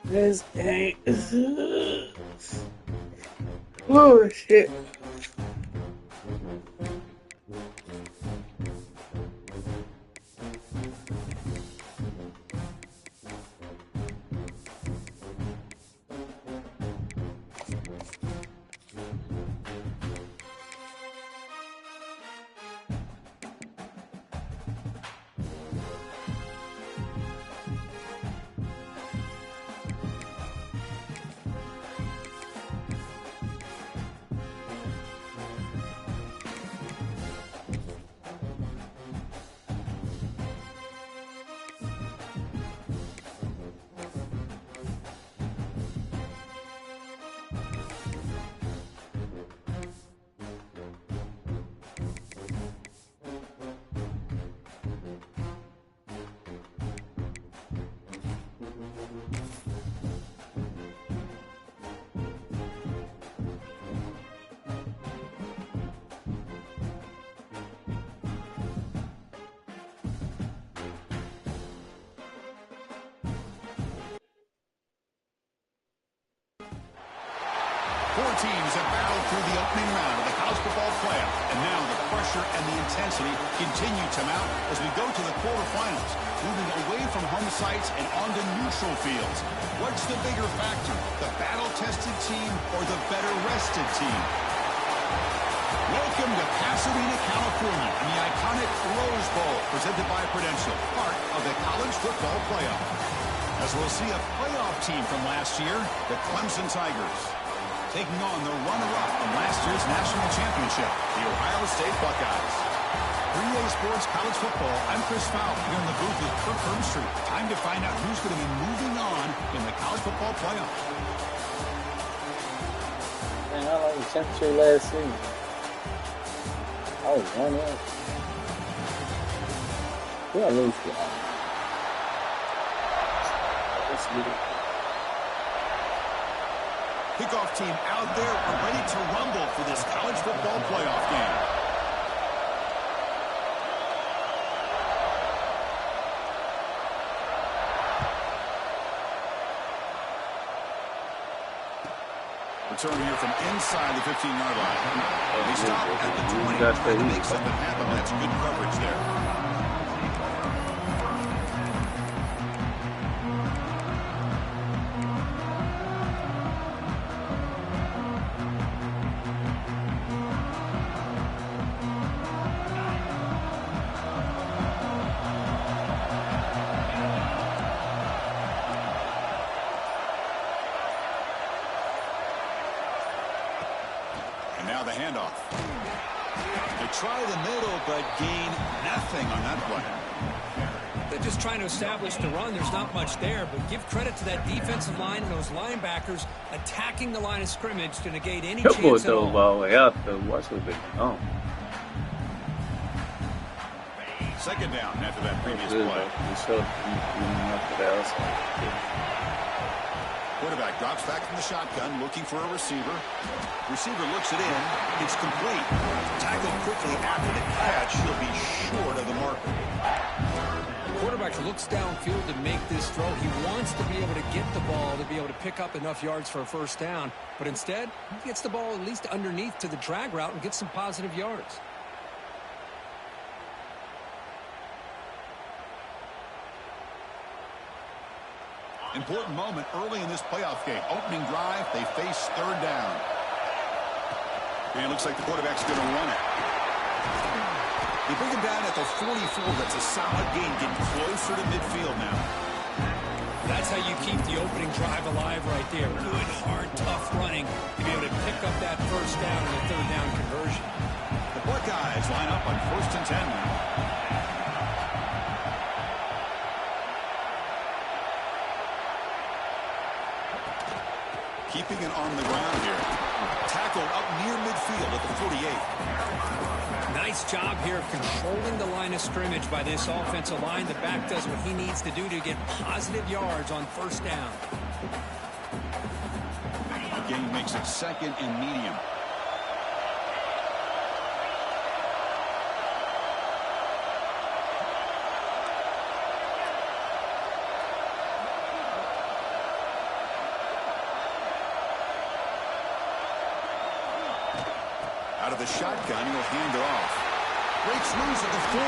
This ain't. Oh shit. Four teams have battled through the opening round of the college football playoff, and now the pressure and the intensity continue to mount as we go to the quarterfinals, moving away from home sites and onto neutral fields. What's the bigger factor, the battle-tested team or the better-rested team? Welcome to Pasadena, California, and the iconic Rose Bowl, presented by Prudential, part of the college football playoff. As we'll see a playoff team from last year, the Clemson Tigers, taking on the runner-up from last year's national championship, the Ohio State Buckeyes. 3A Sports College Football, I'm Chris Fowle, here in the booth with Kirk Hermstreet. Time to find out who's going to be moving on in the college football playoff. Man, how long was the temperature last season? Oh, 1 up. Who I lose to? Let's get it. Kickoff team out there are ready to rumble for this college football playoff game. Return here from inside the 15-yard line. They stop at the 20, trying to make something happen. That's good coverage there. Now the handoff. They try the middle, but gain nothing on that play. They're just trying to establish the run. There's not much there, but give credit to that defensive line and those linebackers attacking the line of scrimmage to negate any chance at all. Second down after that previous play. Quarterback drops back from the shotgun, looking for a receiver. Receiver looks it in. It's complete. Tackled quickly after the catch. He'll be short of the marker. The quarterback looks downfield to make this throw. He wants to be able to get the ball to be able to pick up enough yards for a first down. But instead, he gets the ball at least underneath to the drag route and gets some positive yards. Important moment early in this playoff game. Opening drive, they face third down. And it looks like the quarterback's going to run it. They bring him down at the 44. That's a solid gain, getting closer to midfield now. That's how you keep the opening drive alive right there. Good, hard, tough running to be able to pick up that first down in the third down conversion. The Buckeyes line up on 1st and 10 now. Keeping it on the ground here. Tackled up near midfield at the 48. Nice job here of controlling the line of scrimmage by this offensive line. The back does what he needs to do to get positive yards on first down. The game makes it second and medium. of the shotgun. He'll hand it off. Breaks loose at the 40.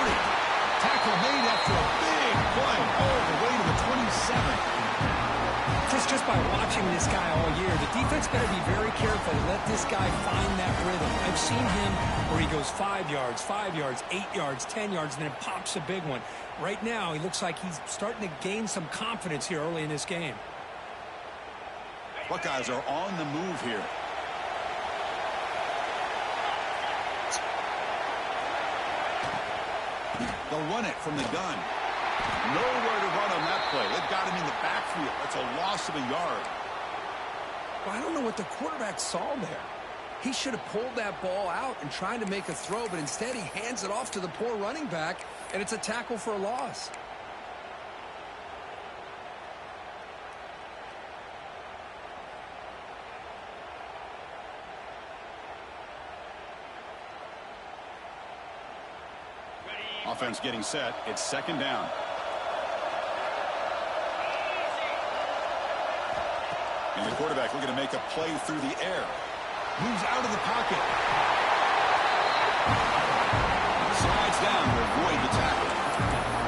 Tackle made after a big play all the way to the 27. Just by watching this guy all year, the defense better be very careful to let this guy find that rhythm. I've seen him where he goes 5 yards, 8 yards, 10 yards, and then pops a big one. Right now, he looks like he's starting to gain some confidence here early in this game. Buckeyes are on the move here. They'll run it from the gun. Nowhere to run on that play. They've got him in the backfield. That's a loss of a yard. Well, I don't know what the quarterback saw there. He should have pulled that ball out and tried to make a throw, but instead he hands it off to the poor running back, and it's a tackle for a loss. Offense getting set. It's second down. And the quarterback looking to make a play through the air. Moves out of the pocket. Slides down to avoid the tackle.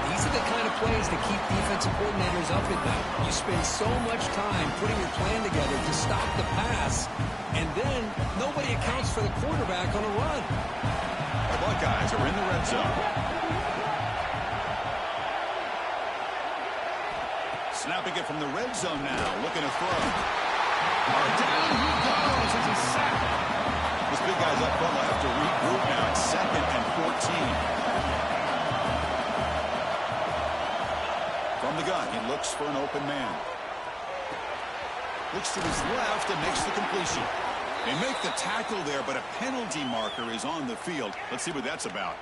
These are the kind of plays that keep defensive coordinators up at night. You spend so much time putting your plan together to stop the pass, and then nobody accounts for the quarterback on a run. The Buckeyes are in the red zone. Snapping it from the red zone now, looking to throw. Down he goes. It's a sack. This big guy's up front. Will have to regroup now. It's 2nd and 14. From the gun, he looks for an open man. Looks to his left and makes the completion. They make the tackle there, but a penalty marker is on the field. Let's see what that's about.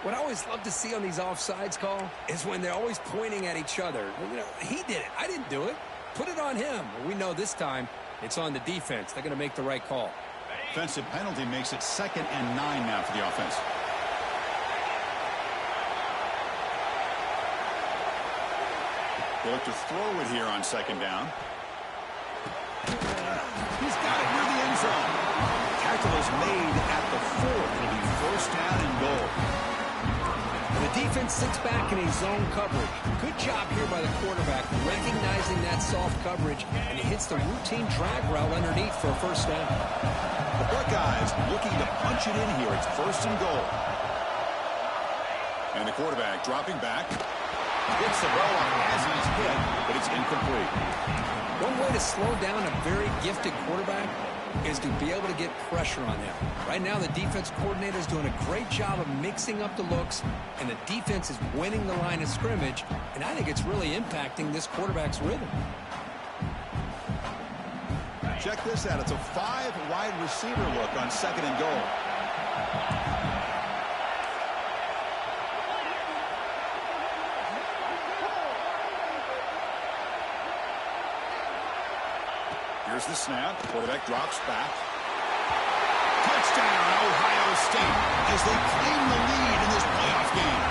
What I always love to see on these offsides call is when they're always pointing at each other. You know, he did it. I didn't do it. Put it on him. Well, we know this time it's on the defense. They're going to make the right call. Offensive penalty makes it 2nd and 9 now for the offense. They look to throw it here on 2nd down. He's got it near the end zone. Tackle is made at the 4. It'll be 1st down and goal. The defense sits back in a zone coverage. Good job here by the quarterback, recognizing that soft coverage, and he hits the routine drag route underneath for a 1st down. The Buckeyes looking to punch it in here. It's 1st and goal. And the quarterback dropping back. Gets the ball off as he's hit, but it's incomplete. One way to slow down a very gifted quarterback is to be able to get pressure on them. Right now, the defense coordinator is doing a great job of mixing up the looks, and the defense is winning the line of scrimmage, and I think it's really impacting this quarterback's rhythm. Check this out. It's a 5 wide receiver look on 2nd and goal. Here's the snap. Quarterback drops back. Touchdown, Ohio State, as they claim the lead in this playoff game.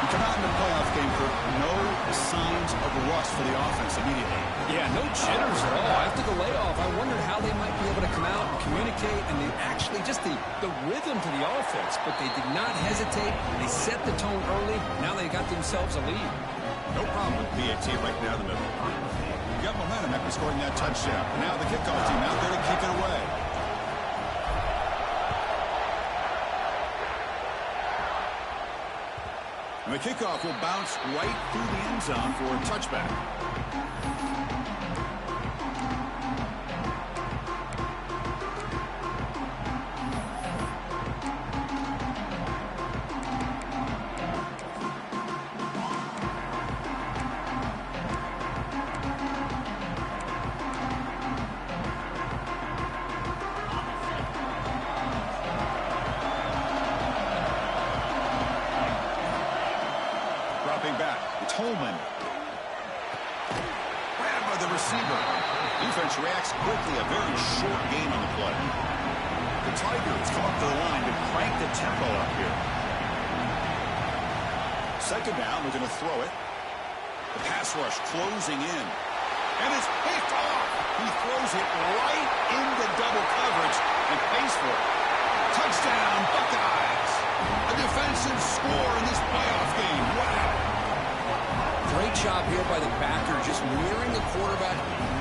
We come out in the playoff game for no signs of rust for the offense immediately. Yeah, no jitters at all. After the layoff, I wondered how they might be able to come out and communicate, and they actually just the rhythm to the offense, but they did not hesitate. They set the tone early. Now they got themselves a lead. No problem with BAT right now in the middle. Got momentum after scoring that touchdown. Now the kickoff team out there to kick it away. And the kickoff will bounce right through the end zone for a touchback. Back. It's Holman. Grabbed by the receiver. Defense reacts quickly. A very short gain on the play. The Tigers come up to the line to crank the tempo up here. 2nd down. We're going to throw it. The pass rush closing in. And it's picked off. He throws it right into double coverage and pays for it. Touchdown, Buckeyes. A defensive score in this playoff game. Wow. Great job here by the backer, just mirroring the quarterback,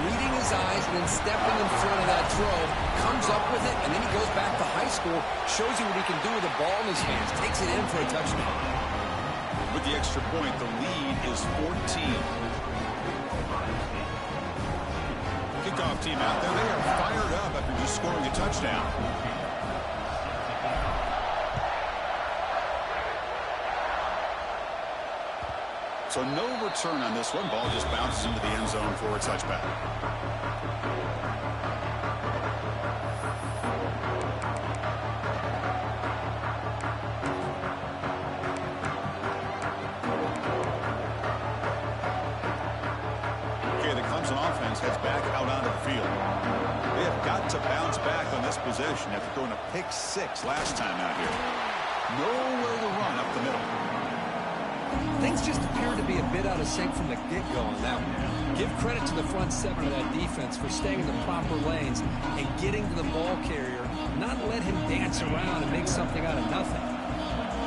reading his eyes, and then stepping in front of that throw. Comes up with it, and then he goes back to high school, shows you what he can do with the ball in his hands, takes it in for a touchdown. With the extra point, the lead is 14. Kickoff team out there. They are fired up after just scoring a touchdown. So no return on this one. Ball just bounces into the end zone for a touchback. Okay, the Clemson offense heads back out onto the field. They have got to bounce back on this possession after throwing a pick 6 last time out here. Nowhere to run up the middle. Things just appear to be a bit out of sync from the get-go on that one. Give credit to the front seven of that defense for staying in the proper lanes and getting to the ball carrier, not let him dance around and make something out of nothing.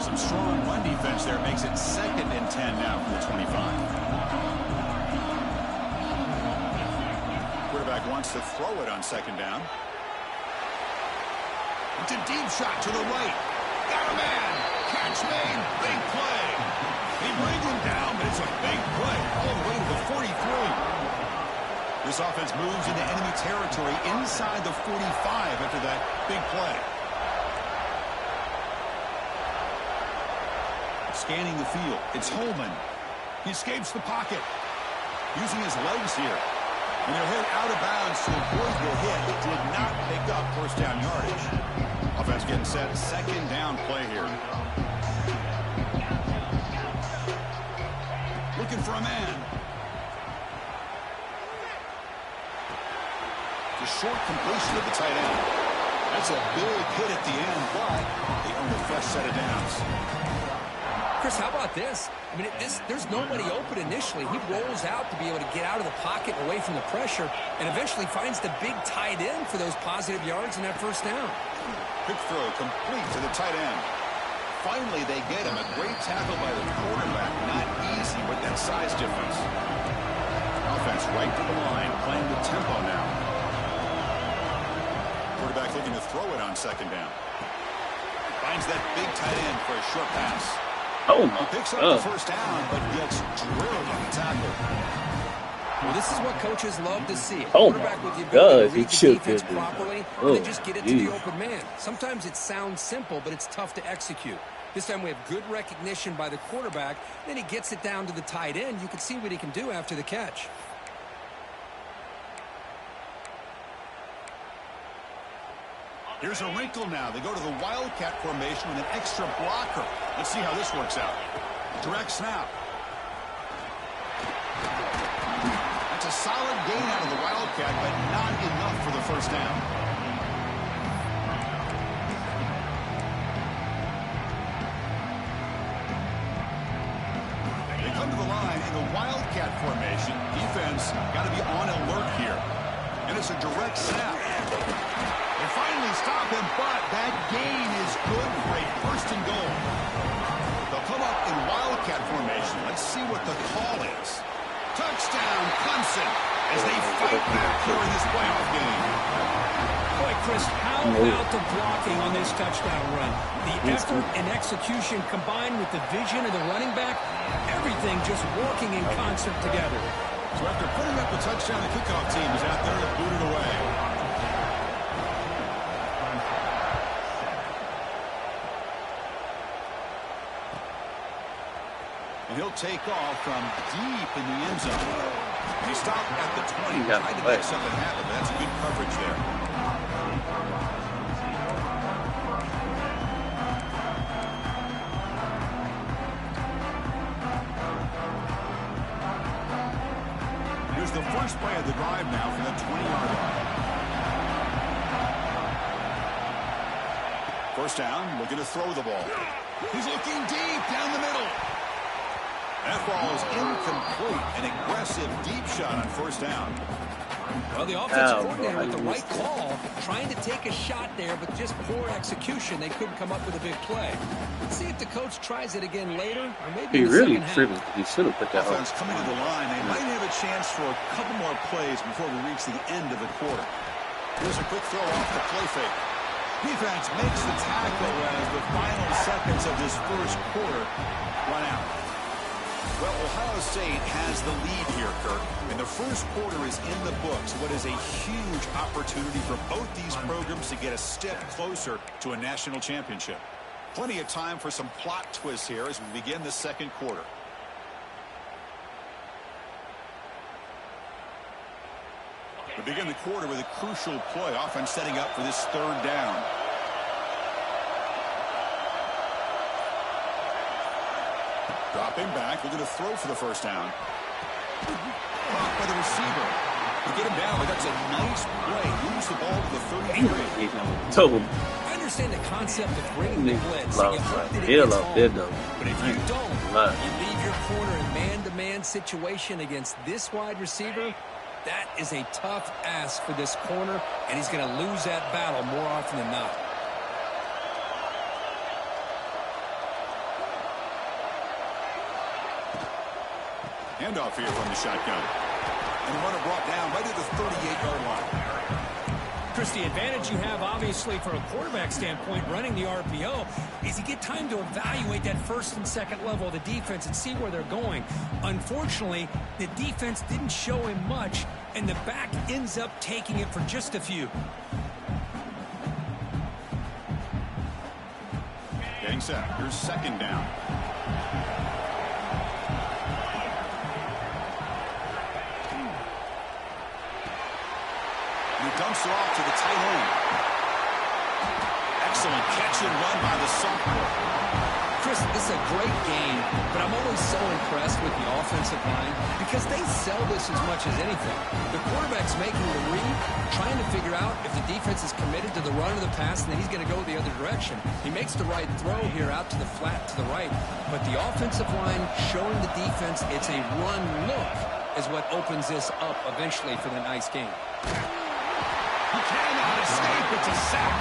Some strong run defense there makes it 2nd and 10 now from the 25. Quarterback wants to throw it on 2nd down. It's a deep shot to the right. Got a man. Catch made. Big play. They bring him down, but it's a big play all the way to the 43. This offense moves into enemy territory inside the 45 after that big play. Scanning the field. It's Holman. He escapes the pocket. Using his legs here. And he'll hit out of bounds to avoid the hit. He did not pick up first down yardage. Offense getting set. 2nd down play here. Looking for a man. The short completion of the tight end. That's a big hit at the end, but they earn the first set of downs. Chris, how about this? I mean, there's nobody open initially. He rolls out to be able to get out of the pocket away from the pressure and eventually finds the big tight end for those positive yards in that first down. Quick throw complete to the tight end. Finally, they get him. A great tackle by the quarterback. Not easy with that size difference. Offense right to the line, playing the tempo now. Quarterback looking to throw it on 2nd down. Finds that big tight end for a short pass. Oh my He picks up the first down, but gets drilled on the tackle. Well, this is what coaches love to see. A Oh quarterback my with the ability God, to read he the shook defense that dude. properly Oh, and then just get it to the geez. open man. Sometimes it sounds simple, but it's tough to execute. This time we have good recognition by the quarterback. Then he gets it down to the tight end. You can see what he can do after the catch. Here's a wrinkle now. They go to the Wildcat formation with an extra blocker. Let's see how this works out. Direct snap. That's a solid gain out of the Wildcat, but not enough for the first down. They come to the line in the Wildcat formation. Defense got to be on alert here. And it's a direct snap. They finally stop him, but that gain is good for a 1st and goal. They'll come up in Wildcat formation. Let's see what the call is. Touchdown, Clemson, as they fight back here in this playoff game. Boy, Chris, how about the blocking on this touchdown run? The effort and execution combined with the vision of the running back, everything just working in concert together. So after putting up the touchdown, the kickoff team is out there to boot it away. And he'll take off from deep in the end zone. And he stopped at the 20. Tried to make something happen, but that's good coverage there. Here's the first play of the drive now from the 20-yard line. First down, looking to throw the ball. He's looking deep down the middle. That ball is incomplete. An aggressive deep shot on first down. Well, the offensive coordinator with the right call, trying to take a shot there, but just poor execution. They couldn't come up with a big play. Let's see if the coach tries it again later, or maybe He in the really second half. tripping. He should have put that Offense on. coming to the line. They might have a chance for a couple more plays before we reach the end of the quarter. Here's a quick throw off the play fake. Defense makes the tackle as the final seconds of this first quarter run out. Well, Ohio State has the lead here, Kirk, and the first quarter is in the books. What is a huge opportunity for both these programs to get a step closer to a national championship. Plenty of time for some plot twists here as we begin the second quarter. We begin the quarter with a crucial play, offense setting up for this third down. Dropping back, looking to throw for the first down. Caught by the receiver. To get him down, but that's a nice play. Moves the ball to the 33. I understand the concept of bringing the blitz. You hope that it He'll gets love home. it, though. But if you don't, you leave your corner in man-to-man situation against this wide receiver, that is a tough ask for this corner, and he's going to lose that battle more often than not. Handoff here from the shotgun. And the runner brought down right at the 38-yard line. Chris, the advantage you have, obviously, from a quarterback standpoint, running the RPO, is you get time to evaluate that first and second level of the defense and see where they're going. Unfortunately, the defense didn't show him much, and the back ends up taking it for just a few. Getting set. Here's second down. He dumps it off to the tight end. Excellent catch and run by the sophomore. Chris, this is a great game, but I'm always so impressed with the offensive line because they sell this as much as anything. The quarterback's making the read, trying to figure out if the defense is committed to the run or the pass, and then he's going to go the other direction. He makes the right throw here out to the flat to the right, but the offensive line showing the defense it's a run look is what opens this up eventually for the nice game. He cannot escape. It's a sack.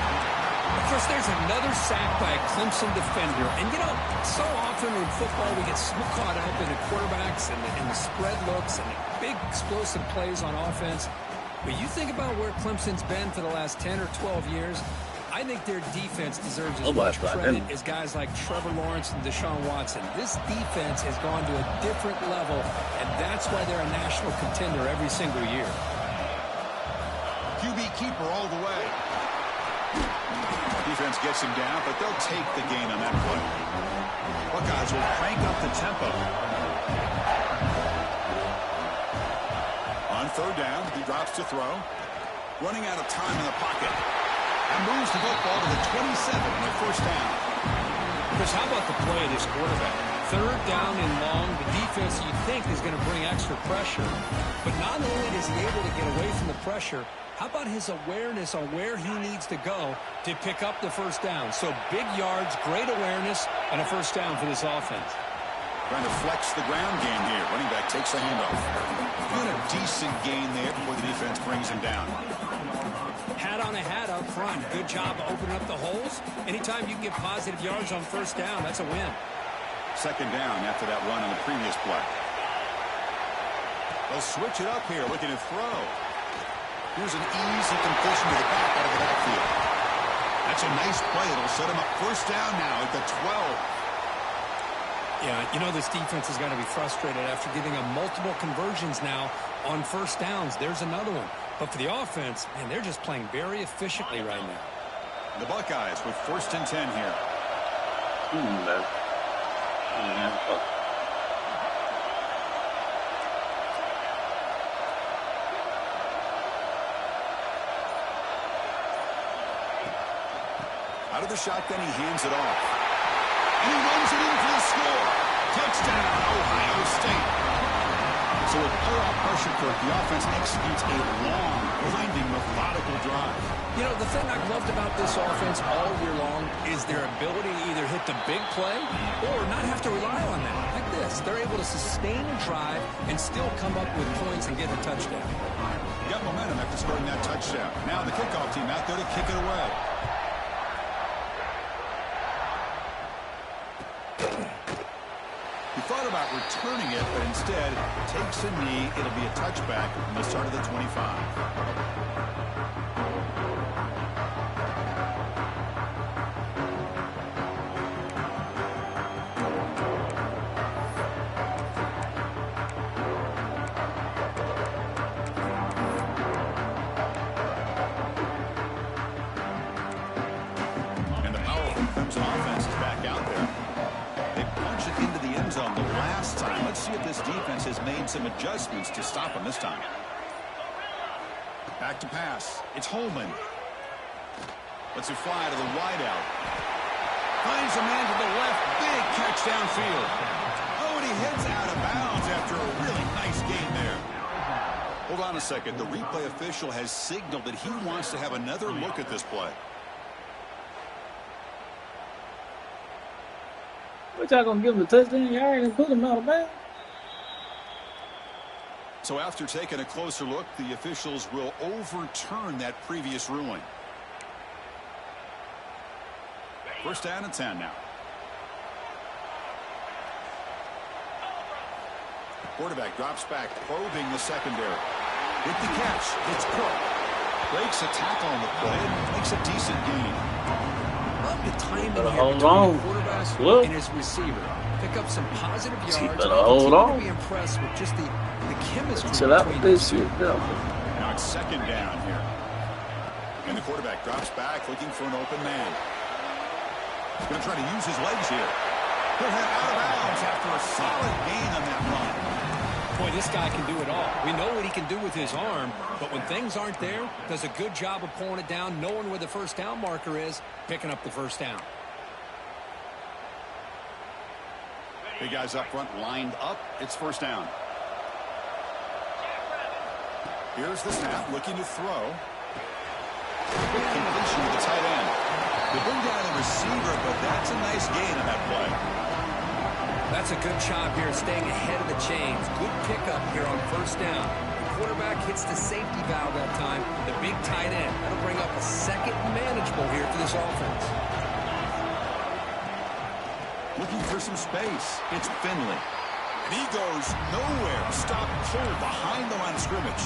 Of course, there's another sack by a Clemson defender. And, you know, so often in football we get so caught up in the quarterbacks and the spread looks and the big explosive plays on offense. But you think about where Clemson's been for the last 10 or 12 years, I think their defense deserves as much credit as guys like Trevor Lawrence and Deshaun Watson. This defense has gone to a different level, and that's why they're a national contender every single year. QB keeper all the way. Defense gets him down, but they'll take the gain on that play. Buckeyes will crank up the tempo. On third down, he drops to throw. Running out of time in the pocket. And moves the football to the 27 on the first down. Chris, how about the play of this quarterback? Third down and long, the defense you think is going to bring extra pressure. But not only is he able to get away from the pressure, how about his awareness on where he needs to go to pick up the first down? So big yards, great awareness, and a first down for this offense. Trying to flex the ground game here. Running back takes a handoff. Doing a decent gain there before the defense brings him down. Hat on a hat up front. Good job opening up the holes. Anytime you can get positive yards on first down, that's a win. Second down after that run on the previous play. They'll switch it up here, looking to throw. Here's an easy completion to the back out of the backfield. That's a nice play. It'll set him up first down now at the 12. Yeah, you know this defense is going to be frustrated after giving them multiple conversions now on first downs. There's another one. But for the offense, man, they're just playing very efficiently right now. The Buckeyes with first and 10 here. Out of the shotgun, he hands it off. And he runs it in for the score. Touchdown, Ohio State. So with playoff pressure, Kirk, the offense executes a long, grinding, methodical drive. You know, the thing I've loved about this offense all year long is their ability to either hit the big play or not have to rely on that. Like this. They're able to sustain a drive and still come up with points and get a touchdown. Got momentum after scoring that touchdown. Now the kickoff team out there to kick it away. He thought about returning it, but instead takes a knee. It'll be a touchback from the start of the 25. Clemson offense is back out there. They punch it into the end zone the last time. Let's see if this defense has made some adjustments to stop him this time. Back to pass. It's Holman. Lets it fly to the wideout. Finds a man to the left. Big catch downfield. Oh, and he heads out of bounds after a really nice gain there. Hold on a second. The replay official has signaled that he wants to have another look at this play. What y'all gonna give him a touchdown? Y'all ain't gonna put him out of bounds. So after taking a closer look, the officials will overturn that previous ruling. First down and 10 now. Quarterback drops back, probing the secondary. With the catch, it's Cook. Breaks a tackle on the play and makes a decent gain. Love the timing here hold between on. the quarterback Look. and his receiver. Pick up some positive yards. He And better I hold continue on. to be impressed with just the chemistry Chill out between with this these two. shit, though. Now it's second down here. And the quarterback drops back looking for an open man. He's going to try to use his legs here. He'll head out of bounds after a solid gain on that run. Boy, this guy can do it all. We know what he can do with his arm, but when things aren't there, does a good job of pulling it down, knowing where the first down marker is, picking up the first down. Big guys up front lined up. It's first down. Here's the snap, looking to throw. Completion to the tight end. They bring down the receiver, but that's a nice gain on that play. That's a good job here, staying ahead of the chains. Good pickup here on first down. The quarterback hits the safety valve that time. The big tight end. That'll bring up a second manageable here for this offense. Looking for some space. It's Finley. And he goes nowhere. Stop cold behind the line of scrimmage.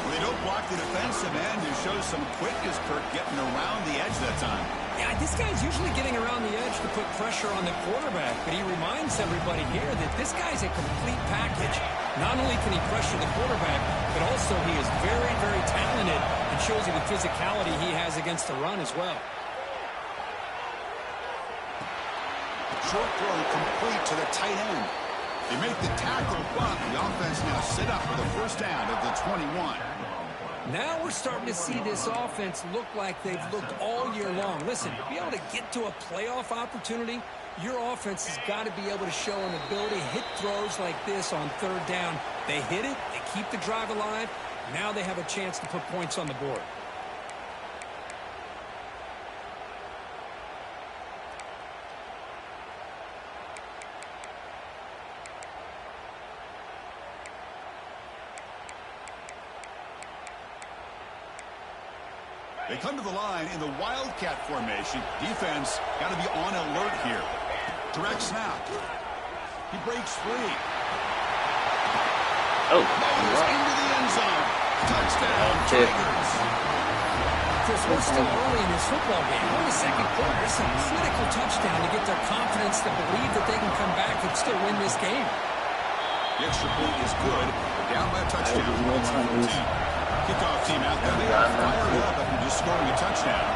When they don't block the defensive end, it shows some quickness, Kirk, getting around the edge that time. Yeah, this guy's usually getting around the edge to put pressure on the quarterback, but he reminds everybody here that this guy's a complete package. Not only can he pressure the quarterback, but also he is very, very talented and shows you the physicality he has against the run as well. Short throw complete to the tight end. They make the tackle, but the offense now sit up for the first down at the 21. Now we're starting to see this offense look like they've looked all year long. Listen, to be able to get to a playoff opportunity, your offense has got to be able to show an ability to hit throws like this on third down. They hit it, they keep the drive alive. Now they have a chance to put points on the board. They come to the line in the Wildcat formation. Defense got to be on alert here. Direct snap. He breaks free. Oh, Goes into the end zone. Touchdown, Tigers. Chris, we're still early in this football game. We're in the second quarter. It's a critical touchdown to get their confidence to believe that they can come back and still win this game. The extra point is good. They're down by a touchdown. Kickoff team out there. They are fired up after just scoring a touchdown.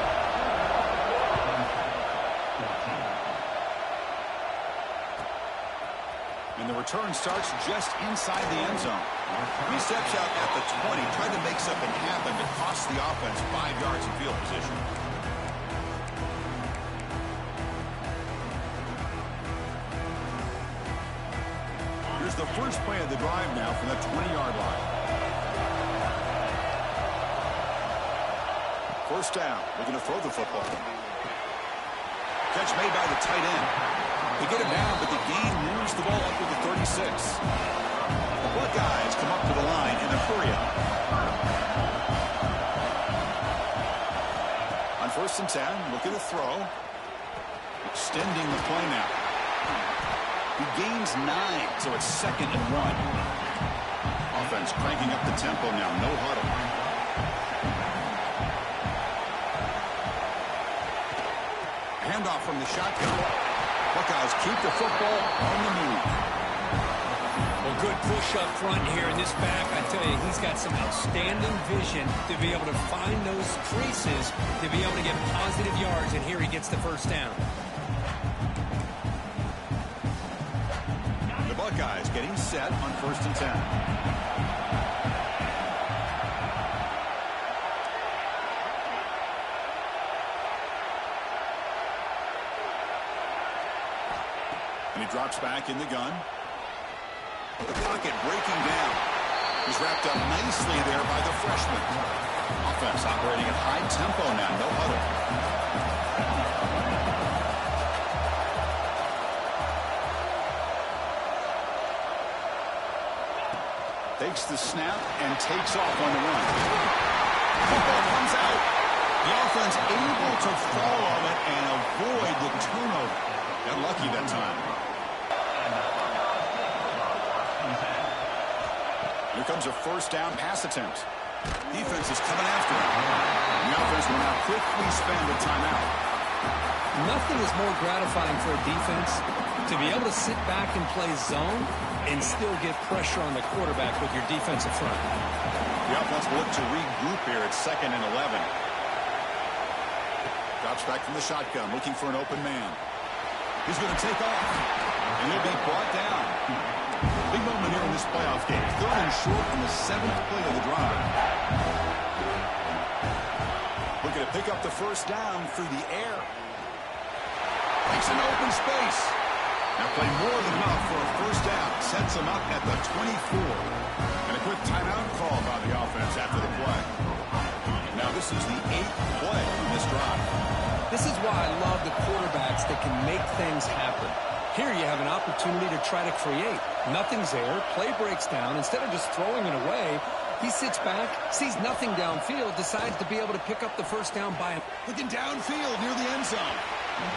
And the return starts just inside the end zone. He steps out at the 20, tried to make something happen, but cost the offense 5 yards in field position. Here's the first play of the drive now from the 20-yard line. First down. They're going to throw the football. Catch made by the tight end. They get it down, but the gain moves the ball up to the 36. The Buckeyes come up to the line in a hurry-up. On 1st and 10, looking to throw. Extending the play now. He gains 9, so it's 2nd and 1. Offense cranking up the tempo now. No huddle. Handoff from the shotgun. Buckeyes keep the football on the move. Well, good push up front here in this back. I tell you, he's got some outstanding vision to be able to find those creases, to be able to get positive yards, and here he gets the first down. The Buckeyes getting set on 1st and 10. And he drops back in the gun. The pocket breaking down. He's wrapped up nicely there by the freshman. Offense operating at high tempo now. No huddle. Takes the snap and takes off on the run. Football comes out. The offense able to follow it and avoid the turnover. Got lucky that time. Here comes a 1st down pass attempt. Defense is coming after him. The offense will now quickly spend a timeout. Nothing is more gratifying for a defense to be able to sit back and play zone and still get pressure on the quarterback with your defensive front. The offense will look to regroup here at 2nd and 11. Drops back from the shotgun, looking for an open man. He's going to take off, and he'll be brought down. Big moment here in this playoff game. 3rd and short in the 7th play of the drive. Looking to pick up the 1st down through the air. Makes an open space. Now play more than enough for a 1st down. Sets him up at the 24. And a quick timeout call by the offense after the play. Now this is the 8th play on this drive. This is why I love the quarterbacks that can make things happen. Here you have an opportunity to try to create. Nothing's there. Play breaks down. Instead of just throwing it away, he sits back, sees nothing downfield, decides to be able to pick up the 1st down by him. Looking downfield near the end zone.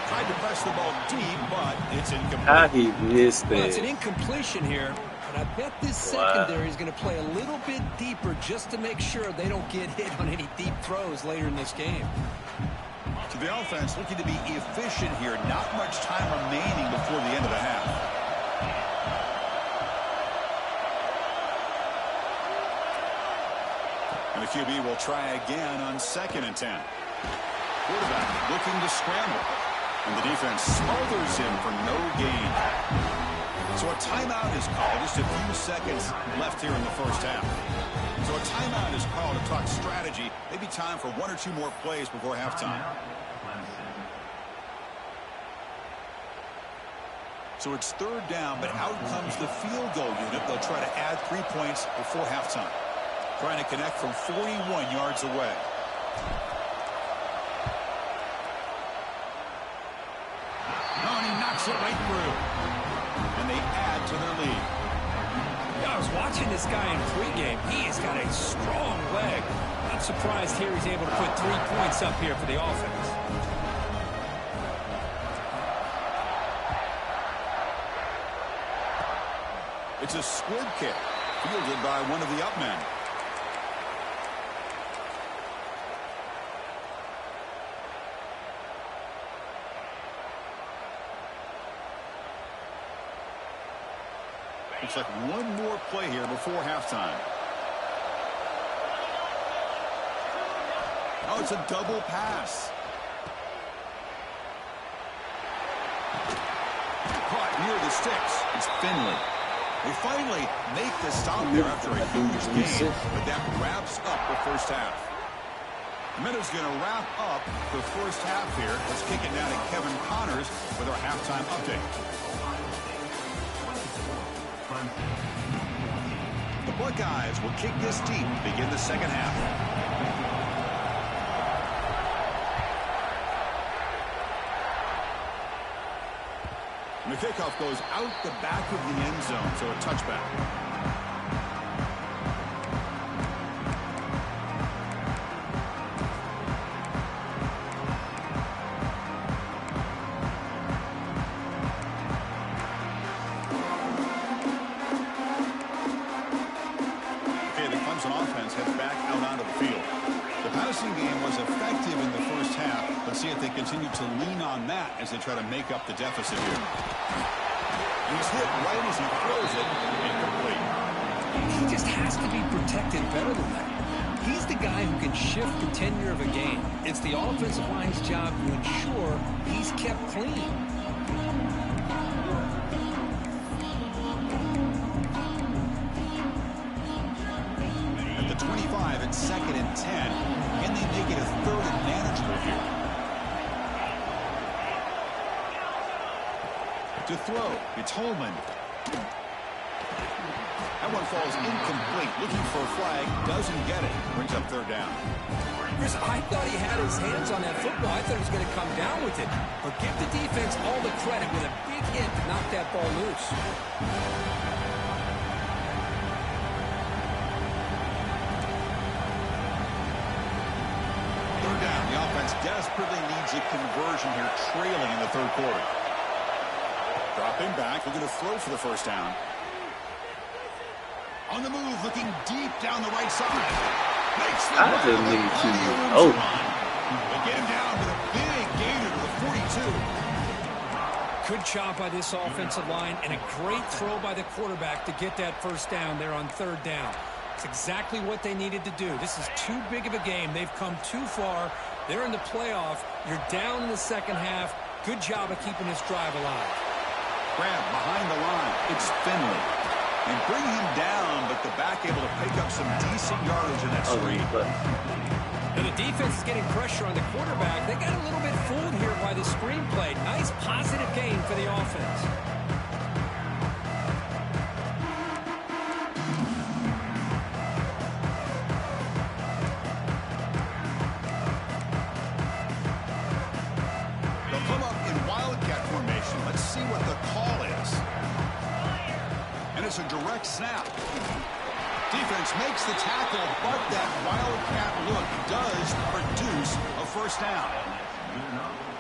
Tried to press the ball deep, but it's incomplete. How he missed Well, it's an that. incompletion here, but I bet this secondary is going to play a little bit deeper just to make sure they don't get hit on any deep throws later in this game. To the offense, looking to be efficient here. Not much time remaining before the end of the half. And the QB will try again on 2nd and 10. Quarterback looking to scramble. And the defense smothers him for no gain. So a timeout is called. Just a few seconds left here in the 1st half. So a timeout is called to talk strategy. Maybe time for 1 or 2 more plays before halftime. So it's 3rd down, but out comes the field goal unit. They'll try to add 3 points before halftime. Trying to connect from 41 yards away. Oh, and he knocks it right through. And they add to their lead. Yeah, I was watching this guy in pregame. He has got a strong leg. Not surprised here he's able to put 3 points up here for the offense. It's a squib kick, fielded by one of the up men. Looks like 1 more play here before halftime. Oh, it's a double pass. Caught near the sticks. It's Finley. They finally make the stop there after a huge game, but that wraps up the 1st half. The Minnows going to wrap up the 1st half here. Let's kick it down to Kevin Connors with our halftime update. The Buckeyes will kick this deep to begin the 2nd half. And the kickoff goes out the back of the end zone, so a touchback. Okay, the Clemson offense heads back out onto the field. The passing game was effective in the first half. Let's see if they continue to lean on that as they try to make up the deficit here. He's hit right as he throws it, incomplete. He just has to be protected better than that. He's the guy who can shift the tenure of a game. It's the offensive line's job to ensure he's kept clean. At the 25, it's 2nd and 10. Can they make it a 3rd and manageable here? To throw, it's Holman. That one falls incomplete. Looking for a flag, doesn't get it. Brings up 3rd down. Chris, I thought he had his hands on that football. I thought he was going to come down with it. But give the defense all the credit with a big hit to knock that ball loose. 3rd down. The offense desperately needs a conversion here, trailing in the 3rd quarter. Dropping back, looking to throw for the 1st down. On the move, looking deep down the right side. Makes the I didn't run. need to. Oh. Oh. They get him down with a big gainer to the 42. Good job by this offensive line and a great throw by the quarterback to get that 1st down there on 3rd down. It's exactly what they needed to do. This is too big of a game. They've come too far. They're in the playoff. You're down in the 2nd half. Good job of keeping this drive alive. Grab behind the line. It's Finley. And bring him down, but the back able to pick up some decent yardage in that screen. And the defense is getting pressure on the quarterback. They got a little bit fooled here by the screenplay. Nice positive gain for the offense. They'll come up in wildcat formation. Let's see what the call is. And it's a direct snap. Defense makes the tackle, but that wildcat look does produce a 1st down.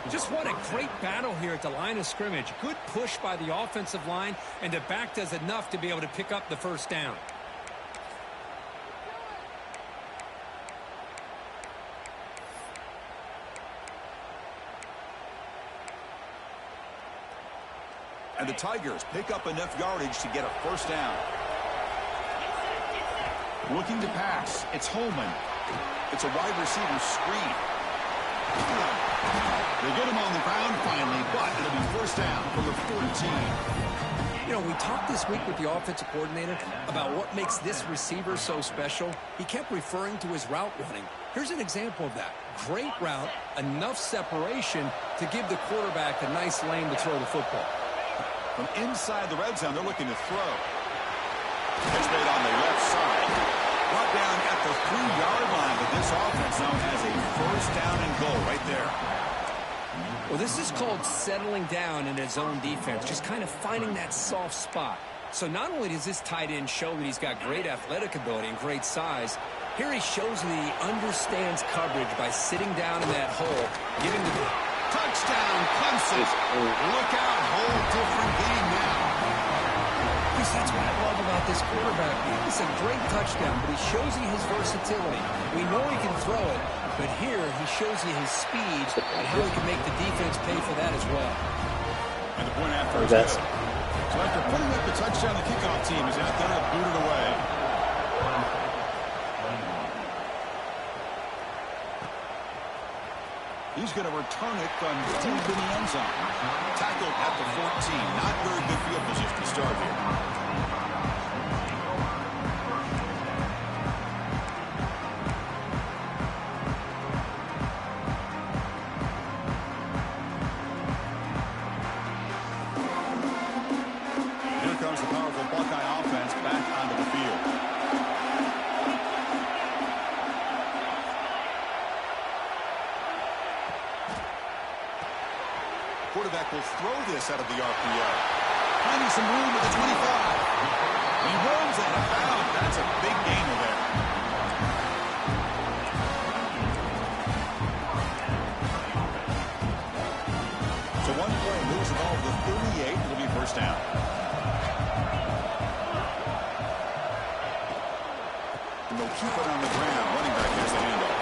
Just what a great battle here at the line of scrimmage. Good push by the offensive line, and the back does enough to be able to pick up the 1st down. And the Tigers pick up enough yardage to get a 1st down. Looking to pass. It's Holman. It's a wide receiver screen. They get him on the ground finally, but it'll be 1st down from the 14. You know, we talked this week with the offensive coordinator about what makes this receiver so special. He kept referring to his route running. Here's an example of that. Great route, enough separation to give the quarterback a nice lane to throw the football. From inside the red zone, they're looking to throw. It's made on the left side. Brought down at the 3-yard line, but this offense now has a 1st down and goal right there. Well, this is called settling down in his own defense, just kind of finding that soft spot. So not only does this tight end show that he's got great athletic ability and great size, here he shows that he understands coverage by sitting down in that hole, giving the Touchdown, Clemson. Look out, whole different game now. Chris, that's what I love about this quarterback. It's a great touchdown, but he shows you his versatility. We know he can throw it, but here he shows you his speed and how he can make the defense pay for that as well. And the point after is good. So after putting up the touchdown, the kickoff team is out there to boot it away. He's going to return it from deep in the end zone. Tackled at the 14. Not very good field position to start here. Here comes the powerful Buckeye offense back onto the field. quarterback will throw this out of the RPO. Finding some room at the 25. He runs out of bounds. That's a big gainer there. So one play moves the ball to the 38. It'll be first down. And they'll keep it on the ground. Running back has the handoff.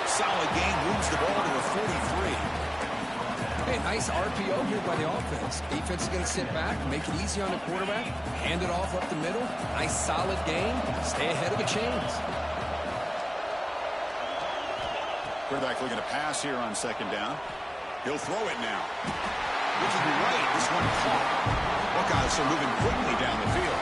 Solid gain, moves the ball to the 43. Hey, nice RPO here by the offense. Defense is going to sit back, make it easy on the quarterback, hand it off up the middle. Nice solid gain. Stay ahead of the chains. Quarterback looking to pass here on second down. He'll throw it now. Looking right, this one caught. Buckeyes are moving quickly down the field.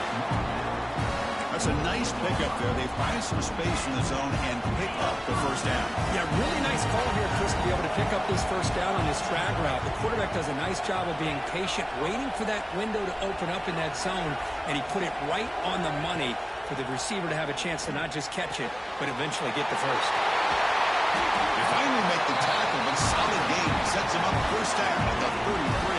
That's a nice pickup there. They find some space in the zone and pick up the first down. Yeah, really nice call here, Chris, to be able to pick up this first down on this drag route. The quarterback does a nice job of being patient, waiting for that window to open up in that zone, and he put it right on the money for the receiver to have a chance to not just catch it, but eventually get the first. They finally make the tackle, but solid gain sets him up first down at the 33.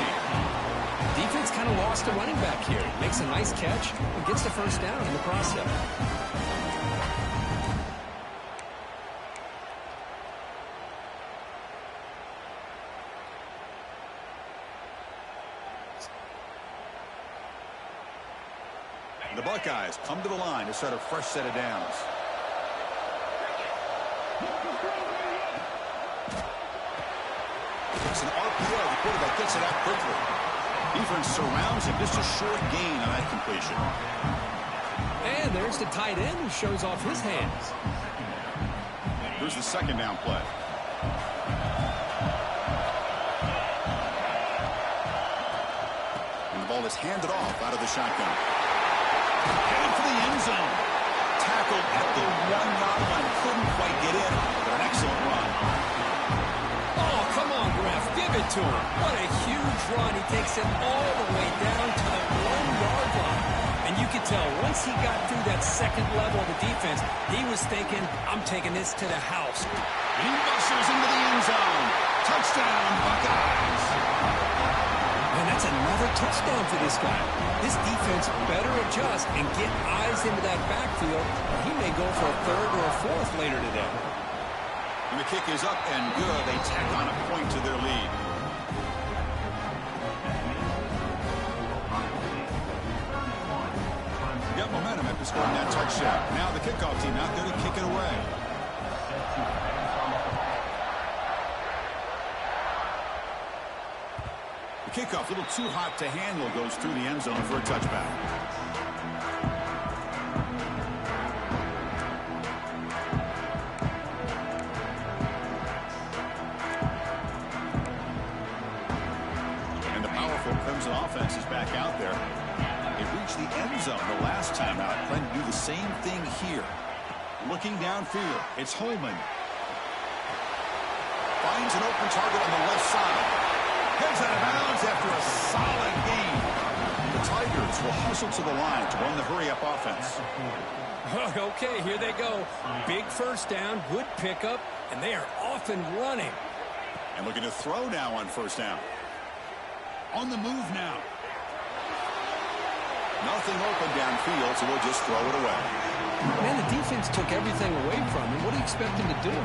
Defense kind of lost a running back here. Makes a nice catch and gets the first down in the process. The Buckeyes come to the line to start a fresh set of downs. It's an RPO. The quarterback gets it out quickly. Defense surrounds him. Just a short gain on that completion. And there's the tight end who shows off his hands. Here's the second down play. And the ball is handed off out of the shotgun. Headed for the end zone. Tackled at the 1-yard line. Couldn't quite get in, but an excellent run. Oh, come on, Ref. Give it to him. What a huge run. He takes it all the way down to the 1-yard line. And you could tell once he got through that second level of the defense, he was thinking, I'm taking this to the house. He bustles into the end zone. Touchdown, Buckeyes. And that's another touchdown for this guy. This defense better adjust and get eyes into that backfield, or he may go for a third or a fourth later today. And the kick is up and good. They tack on a point to their lead. Got momentum after scoring that touchdown. Now the kickoff team out there to kick it away. The kickoff, a little too hot to handle, goes through the end zone for a touchback. And the powerful Clemson offense is back out there. They reached the end zone the last time out. Plan to do the same thing here. Looking downfield, it's Holman. Finds an open target on the left side. Heads out of bounds after a solid gain. The Tigers will hustle to the line to run the hurry-up offense. Okay, here they go. Big first down, good pickup, and they are off and running. And looking to throw now on first down. On the move now. Nothing open downfield, so we'll just throw it away. Man, the defense took everything away from him. What do you expect him to do?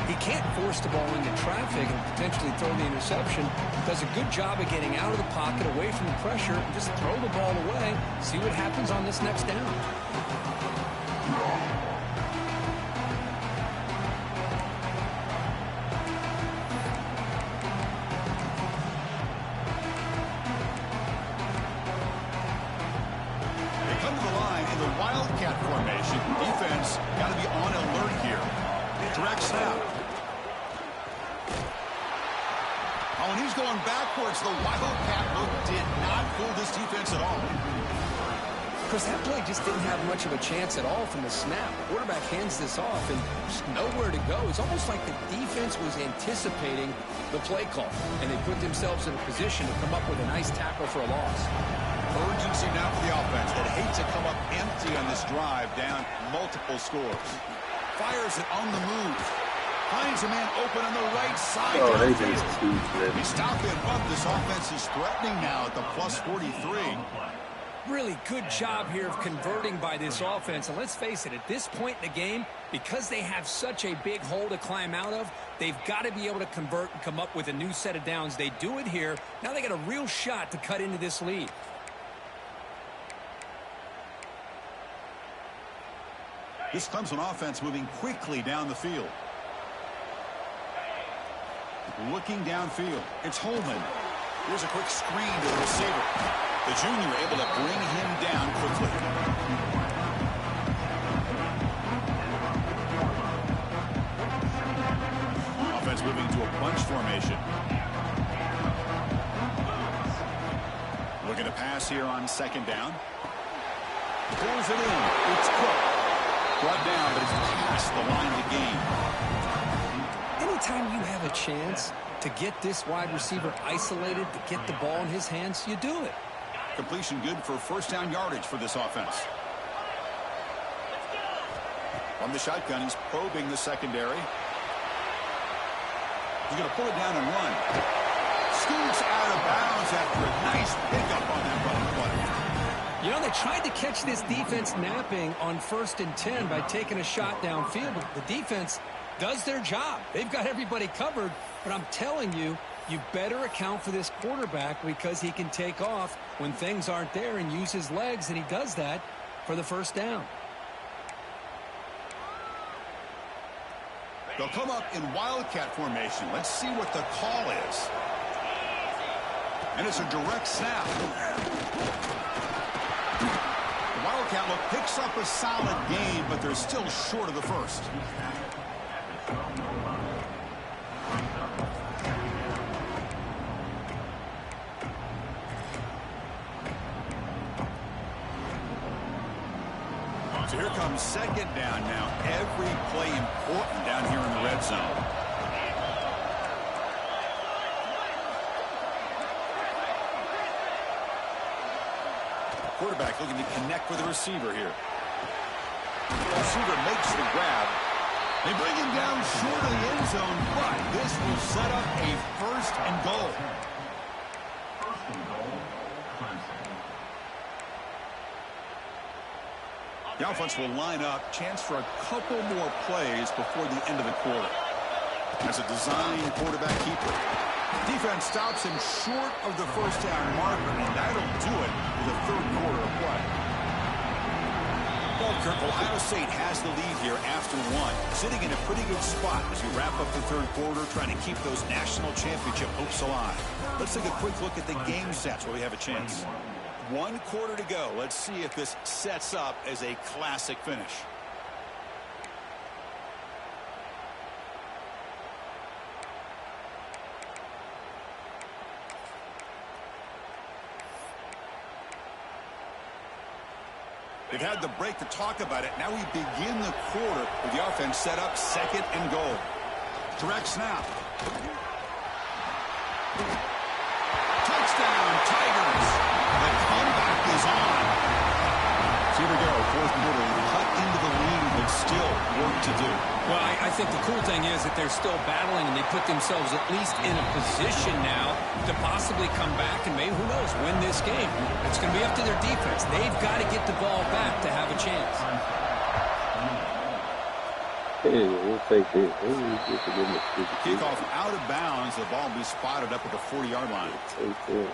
He can't force the ball into traffic and potentially throw the interception. Does a good job of getting out of the pocket, away from the pressure, and just throw the ball away. See what happens on this next down. They come to the line in the Wildcat formation. Defense got to be on alert here. Direct snap. Oh, and he's going backwards. The Wildcat look did not fool this defense at all. Chris, that play just didn't have much of a chance at all from the snap. The quarterback hands this off, and there's nowhere to go. It's almost like the defense was anticipating the play call, and they put themselves in a position to come up with a nice tackle for a loss. Urgency now for the offense that hate to come up empty on this drive, down multiple scores. Fires it on the move. Finds a man open on the right side. Oh, they just too good. They stop him up. This offense is threatening now at the plus 43. Really good job here of converting by this offense. And let's face it, at this point in the game, because they have such a big hole to climb out of, they've got to be able to convert and come up with a new set of downs. They do it here. Now they got a real shot to cut into this lead. This Clemson offense moving quickly down the field. Looking downfield. It's Holman. Here's a quick screen to the receiver. The junior able to bring him down quickly. Offense moving to a bunch formation. Looking to pass here on second down. Pulls it in. It's Cook. Brought down, but it's past the line of the game. Anytime you have a chance to get this wide receiver isolated, to get the ball in his hands, you do it. Completion good for first down yardage for this offense. From the shotgun, he's probing the secondary. He's going to pull it down and run. Scoots out of bounds after a nice pickup on that running play. You know, they tried to catch this defense napping on 1st and 10 by taking a shot downfield, but the defense does their job. They've got everybody covered, but I'm telling you, you better account for this quarterback because he can take off when things aren't there and use his legs, and he does that for the first down. They'll come up in Wildcat formation. Let's see what the call is. And it's a direct snap. The Wildcat look picks up a solid game, but they're still short of the first. So here comes second down now. Every play important down here in the red zone. Quarterback looking to connect with the receiver here. The receiver makes the grab. They bring him down short of the end zone, but this will set up a first and goal. The offense will line up. Chance for a couple more plays before the end of the quarter. As a design quarterback keeper. Defense stops him short of the first down marker, and that'll do it for the third quarter of play. Well, Kirk, Ohio State has the lead here after one. Sitting in a pretty good spot as we wrap up the third quarter, trying to keep those national championship hopes alive. Let's take a quick look at the game stats where we have a chance. 1 quarter to go. Let's see if this sets up as a classic finish. They've had the break to talk about it. Now we begin the quarter with the offense set up second and goal. Direct snap. Touchdown, Tigers. The comeback is on. So here we go. Fourth quarter. Cut into the lead, but still work to do. Well, I think the cool thing is that they're still battling, and they put themselves at least in a position now to possibly come back and maybe, who knows, win this game. It's going to be up to their defense. They've got to get the ball back to have a chance. Hey, we'll take this. Kickoff out of bounds. The ball will be spotted up at the 40-yard line. Take it.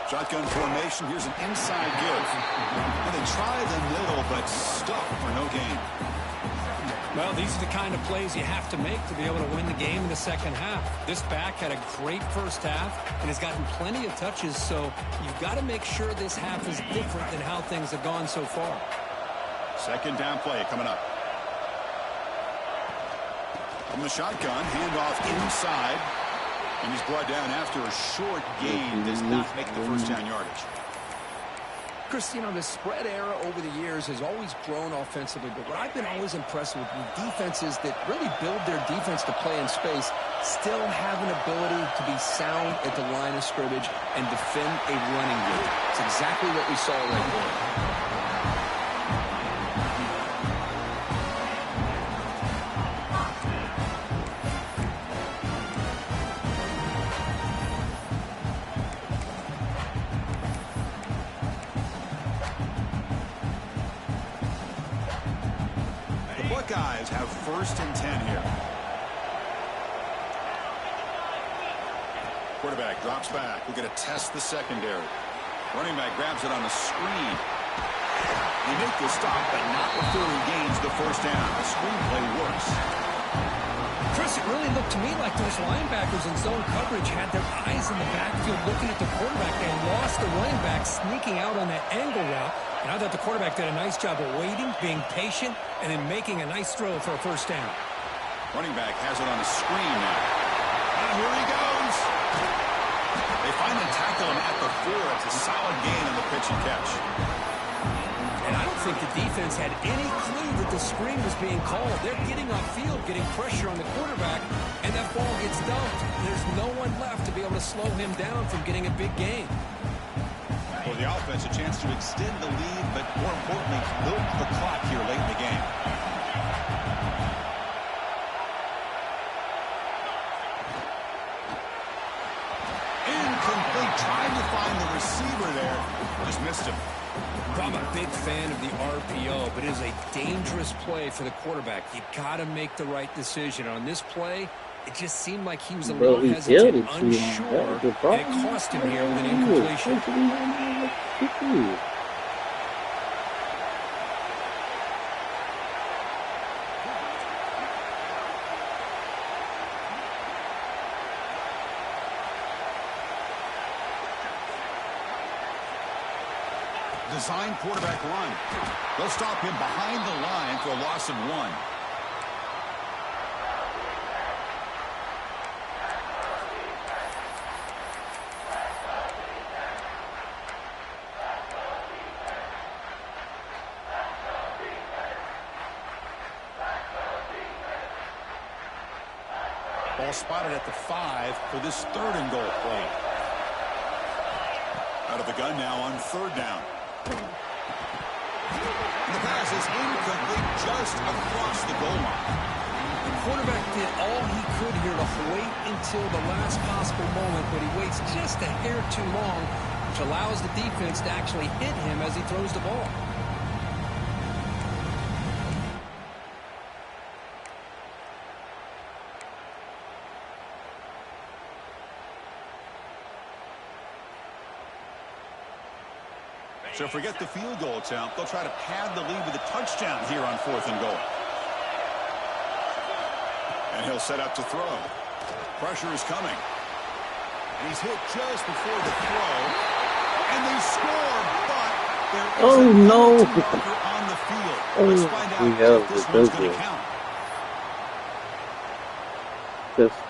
Shotgun formation. Here's an inside give. And they try the middle, but stuck for no gain. Well, these are the kind of plays you have to make to be able to win the game in the second half. This back had a great first half and has gotten plenty of touches, so you've got to make sure this half is different than how things have gone so far. Second down play coming up. From the shotgun, handoff inside. And he's brought down after a short gain. Does not make the first down yardage. Chris, you know, the spread era over the years has always grown offensively, but what I've been always impressed with defenses that really build their defense to play in space still have an ability to be sound at the line of scrimmage and defend a running game. It's exactly what we saw right there. Buckeyes have 1st and 10 here. Quarterback drops back. We're going to test the secondary. Running back grabs it on the screen. They make the stop, but not before he gains the first down. The screen play works. Chris, it really looked to me like those linebackers in zone coverage had their eyes in the backfield looking at the quarterback. They lost the running back sneaking out on that angle route. And I thought the quarterback did a nice job of waiting, being patient, and then making a nice throw for a first down. Running back has it on the screen now. And here he goes. They finally tackle him at the 4. It's a solid gain on the pitch and catch. And I don't think the defense had any clue that the screen was being called. They're getting upfield, getting pressure on the quarterback, and that ball gets dumped. There's no one left to be able to slow him down from getting a big gain. For the offense, a chance to extend the lead, but more importantly, milk the clock here late in the game. Incomplete. Trying to find the receiver there. Just missed him. I'm a big fan of the RPO, but it is a dangerous play for the quarterback. You got to make the right decision. On this play, it just seemed like he was a little hesitant, unsure, and it cost him here with an incompletion. Design quarterback run. They'll stop him behind the line for a loss of 1. Ball spotted at the 5 for this 3rd and goal play. Out of the gun now on 3rd down. The pass is incomplete just across the goal line. The quarterback did all he could here to wait until the last possible moment, but he waits just a hair too long, which allows the defense to actually hit him as he throws the ball. So forget the field goal attempt. They'll try to pad the lead with a touchdown here on 4th and goal. And he'll set up to throw. Pressure is coming. And he's hit just before the throw. And they score, but there is a marker on the field. Let's find out if this one's going to count.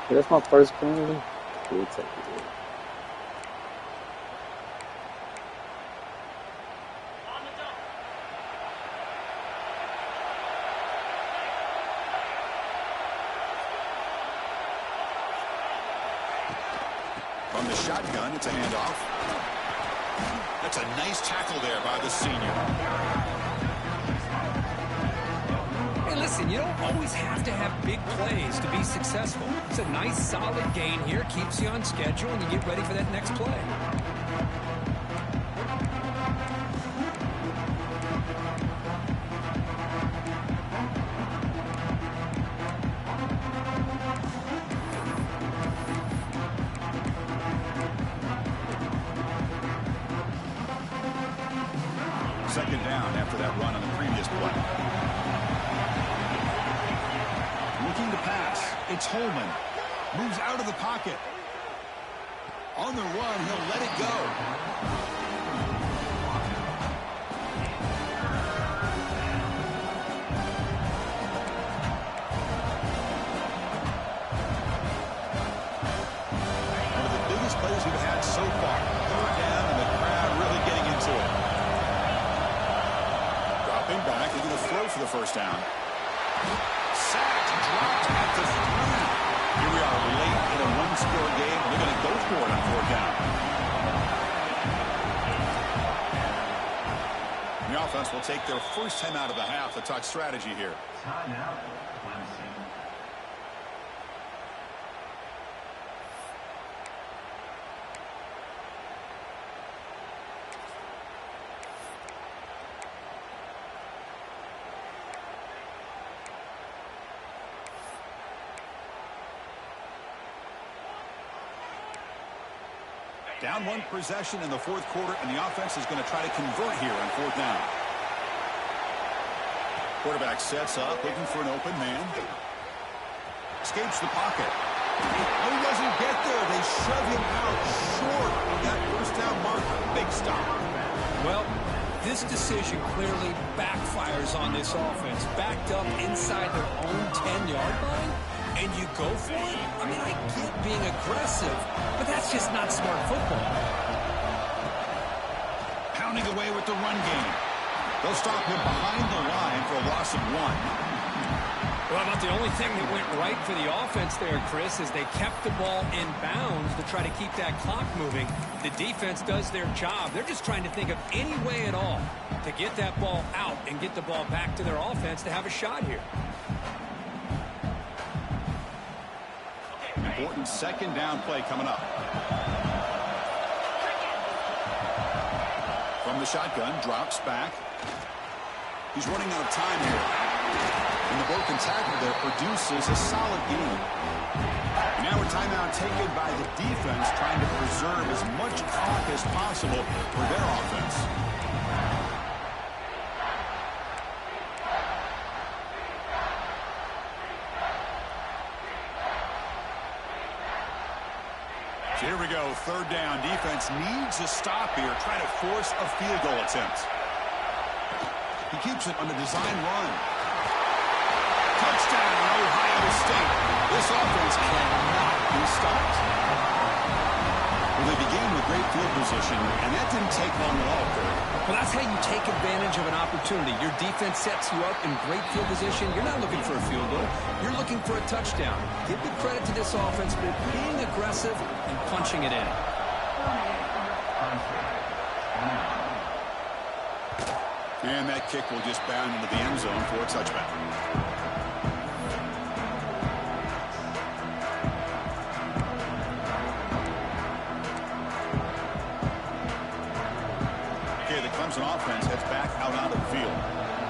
That's my first penalty. We'll take it. From the shotgun, it's a handoff. That's a nice tackle there by the senior. Hey, listen, you don't always have to have big plays to be successful. It's a nice, solid gain here, keeps you on schedule, and you get ready for that next play. Second down after that run on the previous play. Looking to pass. It's Holman. Moves out of the pocket. On the run, he'll let it go. looking to throw for the first down. Sacked, dropped at the 3. Here we are late in a one-score game. They're going to go for it on 4th down. The offense will take their first time out of the half to talk strategy here. Timeout, Clemson. Down 1 possession in the 4th quarter, and the offense is going to try to convert here on 4th down. Quarterback sets up, looking for an open man. Escapes the pocket. Oh, he doesn't get there. They shove him out short of that first down marker. Big stop. Well, this decision clearly backfires on this offense. Backed up inside their own 10-yard line, and you go for it? I mean, I get being aggressive, but that's just not smart football. Pounding away with the run game. They'll stop him behind the line for a loss of 1. Well, about the only thing that went right for the offense there, Chris, is they kept the ball in bounds to try to keep that clock moving. The defense does their job. They're just trying to think of any way at all to get that ball out and get the ball back to their offense to have a shot here. Important 2nd down play coming up. From the shotgun, drops back. He's running out of time here. And the broken tackle there produces a solid gain. And now a timeout taken by the defense, trying to preserve as much clock as possible for their offense. So here we go, 3rd down. Defense needs a stop here, trying to force a field goal attempt. He keeps it on the design run. Touchdown, Ohio State. This offense cannot be stopped. Well, they began with great field position, and that didn't take long at all, Kurt. Well, that's how you take advantage of an opportunity. Your defense sets you up in great field position. You're not looking for a field goal. You're looking for a touchdown. Give the credit to this offense for being aggressive and punching it in. And that kick will just bound into the end zone for a touchback. Okay, the Clemson offense heads back out onto the field.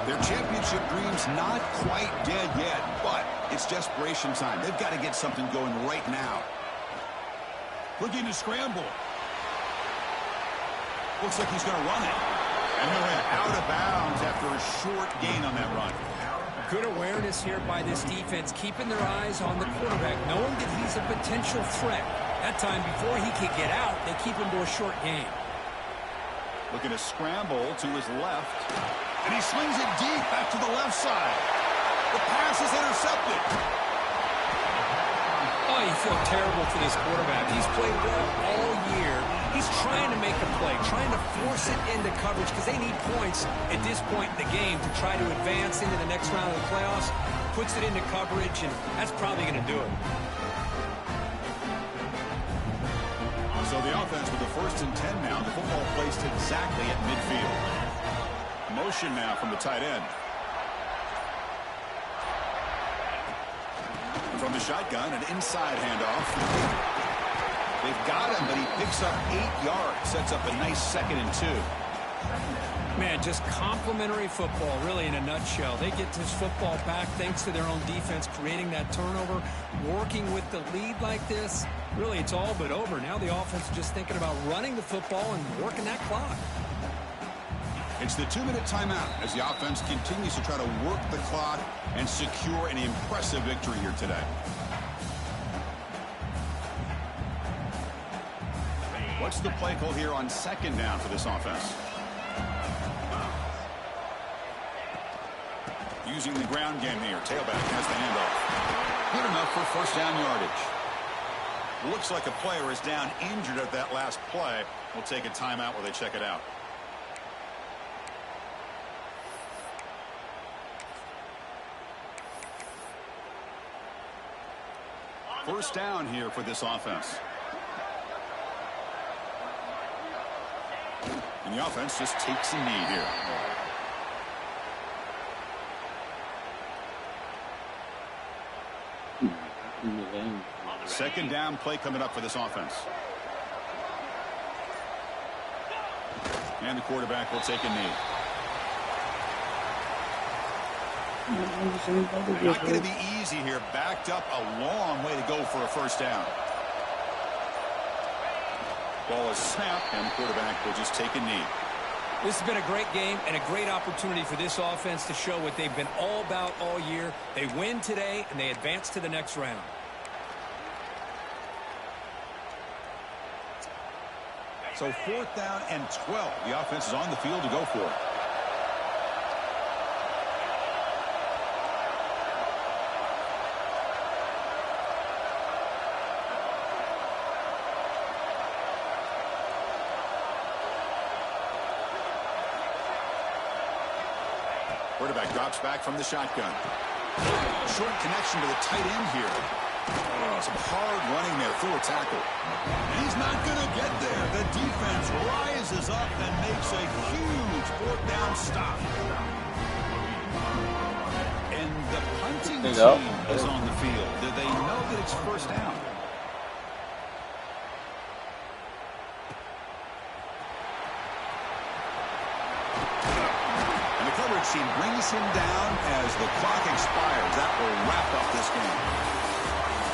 Their championship dream's not quite dead yet, but it's desperation time. They've got to get something going right now. Looking to scramble. Looks like he's going to run it. And they went out of bounds after a short gain on that run. Good awareness here by this defense, keeping their eyes on the quarterback, knowing that he's a potential threat. That time, before he could get out, they keep him to a short gain. Looking to scramble to his left. And he slings it deep back to the left side. The pass is intercepted. Oh, you feel terrible for this quarterback. He's played well all year. He's trying to make a play, trying to force it into coverage because they need points at this point in the game to try to advance into the next round of the playoffs. Puts it into coverage, and that's probably going to do it. So the offense with the 1st and 10 now. The football placed exactly at midfield. Motion now from the tight end. From the shotgun, an inside handoff. They've got him, but he picks up 8 yards. Sets up a nice 2nd and 2. Man, just complimentary football, really, in a nutshell. They get this football back thanks to their own defense, creating that turnover, working with the lead like this. Really, it's all but over. Now the offense is just thinking about running the football and working that clock. It's the 2-minute timeout as the offense continues to try to work the clock and secure an impressive victory here today. What's the play call here on 2nd down for this offense? Using the ground game here. Tailback has the handoff. Good enough for 1st down yardage. Looks like a player is down injured at that last play. We'll take a timeout while they check it out. first down here for this offense. And the offense just takes a knee here. Second down play coming up for this offense. And the quarterback will take a knee. Not going to be easy here. Backed up a long way to go for a first down. Ball is snapped, and the quarterback will just take a knee. This has been a great game and a great opportunity for this offense to show what they've been all about all year. They win today, and they advance to the next round. So 4th down and 12. The offense is on the field to go for it. Quarterback drops back from the shotgun. Short connection to the tight end here. Some hard running there through a tackle. And he's not going to get there. The defense rises up and makes a huge 4th down stop. And the punting team is on the field. Do they know that it's first down? And the coverage team brings him down as the clock expires. That will wrap up this game.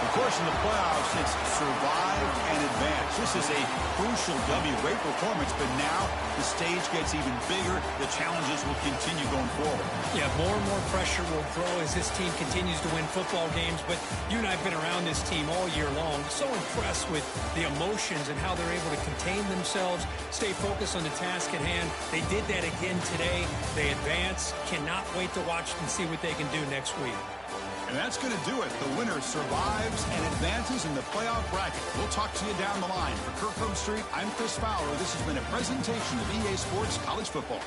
Of course, in the playoffs, it's survive and advance. This is a crucial W. Great performance, but now the stage gets even bigger. The challenges will continue going forward. Yeah, more and more pressure will grow as this team continues to win football games. But you and I have been around this team all year long. So impressed with the emotions and how they're able to contain themselves, stay focused on the task at hand. They did that again today. They advance. Cannot wait to watch and see what they can do next week. And that's going to do it. The winner survives and advances in the playoff bracket. We'll talk to you down the line. For Kirkland Street, I'm Chris Fowler. This has been a presentation of EA Sports College Football.